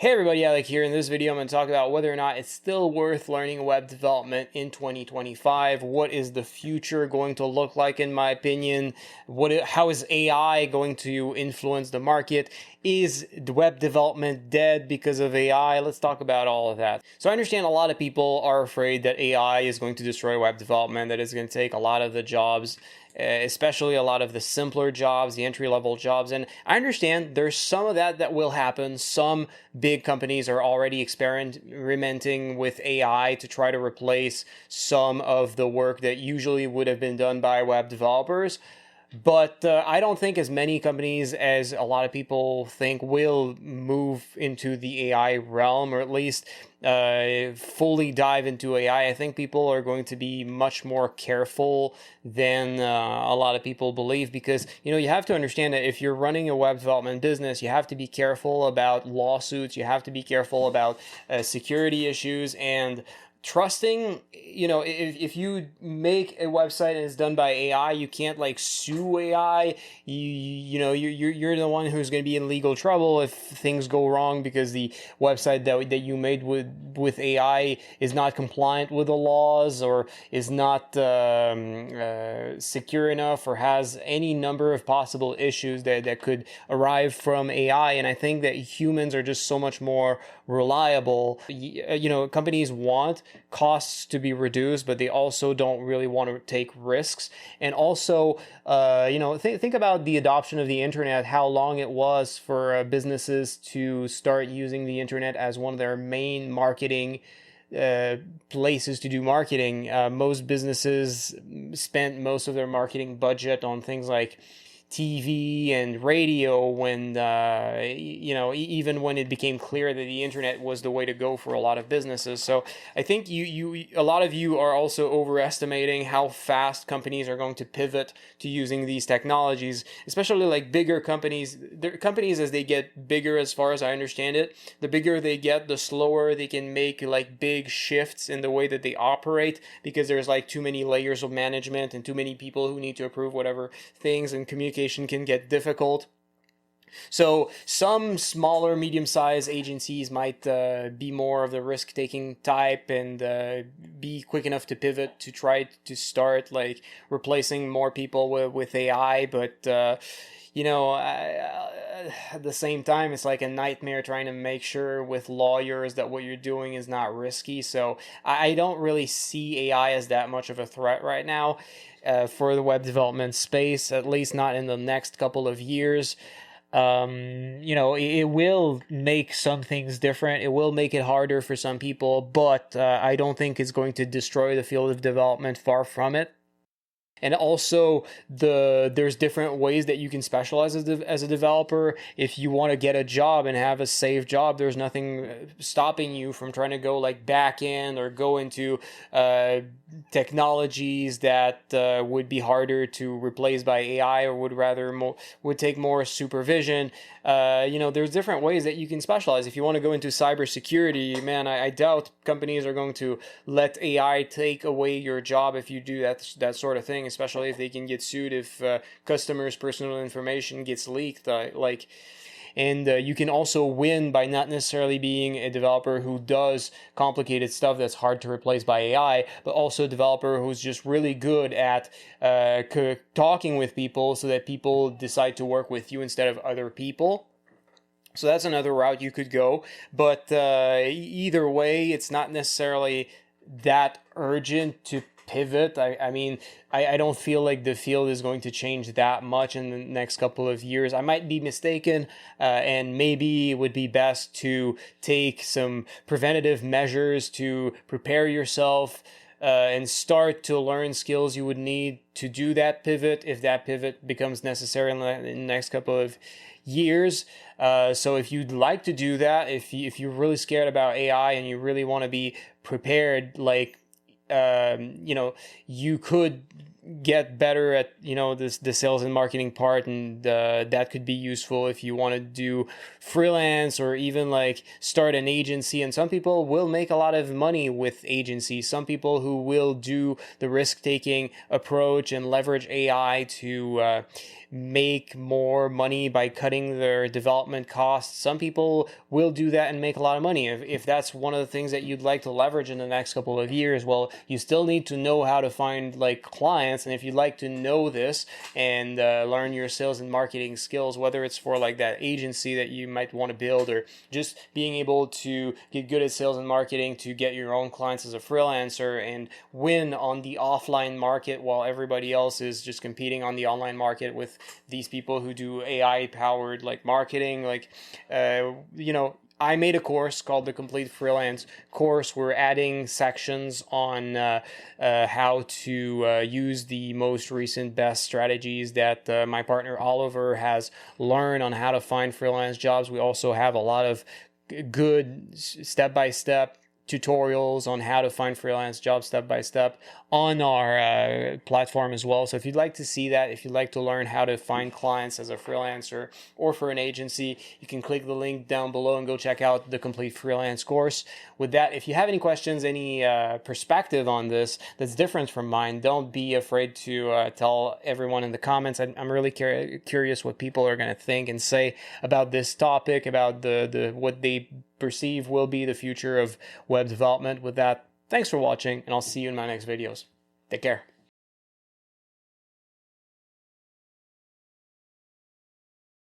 Hey everybody, Alec here. In this video, I'm going to talk about whether or not it's still worth learning web development in 2025. What is the future going to look like, in my opinion? How is AI going to influence the market? Is web development dead because of AI? Let's talk about all of that. So I understand a lot of people are afraid that AI is going to destroy web development, that it's going to take a lot of the jobs, especially a lot of the simpler jobs, the entry-level jobs. And I understand there's some of that will happen. Some big companies are already experimenting with AI to try to replace some of the work that usually would have been done by web developers. But I don't think as many companies as a lot of people think will move into the AI realm, or at least fully dive into AI. I think people are going to be much more careful than a lot of people believe, because you have to understand that if you're running a web development business, you have to be careful about lawsuits, you have to be careful about security issues, and trusting, if you make a website and it's done by AI, you can't sue AI. You're the one who's going to be in legal trouble if things go wrong because the website that you made with AI is not compliant with the laws, or is not secure enough, or has any number of possible issues that could arrive from AI. And I think that humans are just so much more reliable. Companies want costs to be reduced, but they also don't really want to take risks. And also, think about the adoption of the internet, how long it was for businesses to start using the internet as one of their main marketing places to do marketing. Most businesses spent most of their marketing budget on things like TV and radio when, even when it became clear that the internet was the way to go for a lot of businesses. So I think a lot of you are also overestimating how fast companies are going to pivot to using these technologies, especially bigger companies. Companies, as they get bigger, as far as I understand it, the bigger they get, the slower they can make big shifts in the way that they operate, because there's too many layers of management and too many people who need to approve whatever things, and communication can get difficult. So some smaller, medium-sized agencies might be more of the risk-taking type, and be quick enough to pivot to try to start replacing more people with AI. But at the same time, it's like a nightmare trying to make sure with lawyers that what you're doing is not risky. So I don't really see AI as that much of a threat right now for the web development space, at least not in the next couple of years. It will make some things different. It will make it harder for some people, but I don't think it's going to destroy the field of development. Far from it. And also, there's different ways that you can specialize as a developer. If you want to get a job and have a safe job, there's nothing stopping you from trying to go back end, or go into technologies that would be harder to replace by AI, or would take more supervision. There's different ways that you can specialize. If you want to go into cybersecurity, man, I doubt companies are going to let AI take away your job if you do that sort of thing, especially if they can get sued if customers' personal information gets leaked. And you can also win by not necessarily being a developer who does complicated stuff that's hard to replace by AI, but also a developer who's just really good at talking with people, so that people decide to work with you instead of other people. So that's another route you could go. But either way, it's not necessarily that urgent to pivot. I don't feel like the field is going to change that much in the next couple of years. I might be mistaken, and maybe it would be best to take some preventative measures to prepare yourself and start to learn skills you would need to do that pivot, if that pivot becomes necessary in the next couple of years. So if you'd like to do that, if you're really scared about AI and you really want to be prepared, you could get better at, you know, the sales and marketing part, and that could be useful if you want to do freelance or even like start an agency. And some people will make a lot of money with agencies. Some people who will do the risk-taking approach and leverage AI to make more money by cutting their development costs. Some people will do that and make a lot of money. If that's one of the things that you'd like to leverage in the next couple of years, well, you still need to know how to find like clients. And if you'd like to know this and learn your sales and marketing skills, whether it's for like that agency that you might want to build, or just being able to get good at sales and marketing to get your own clients as a freelancer and win on the offline market while everybody else is just competing on the online market with these people who do AI powered like marketing, like, you know, I made a course called the Complete Freelance course. We're adding sections on how to use the most recent best strategies that my partner Oliver has learned on how to find freelance jobs. We also have a lot of good step-by-step tutorials on how to find freelance jobs step by step on our platform as well. So if you'd like to see that, if you'd like to learn how to find clients as a freelancer or for an agency, you can click the link down below and go check out the Complete Freelance course. With that, if you have any questions, any perspective on this that's different from mine, don't be afraid to tell everyone in the comments. I'm really curious what people are going to think and say about this topic, about the what they perceive will be the future of web development. With that, thanks for watching, and I'll see you in my next videos. Take care.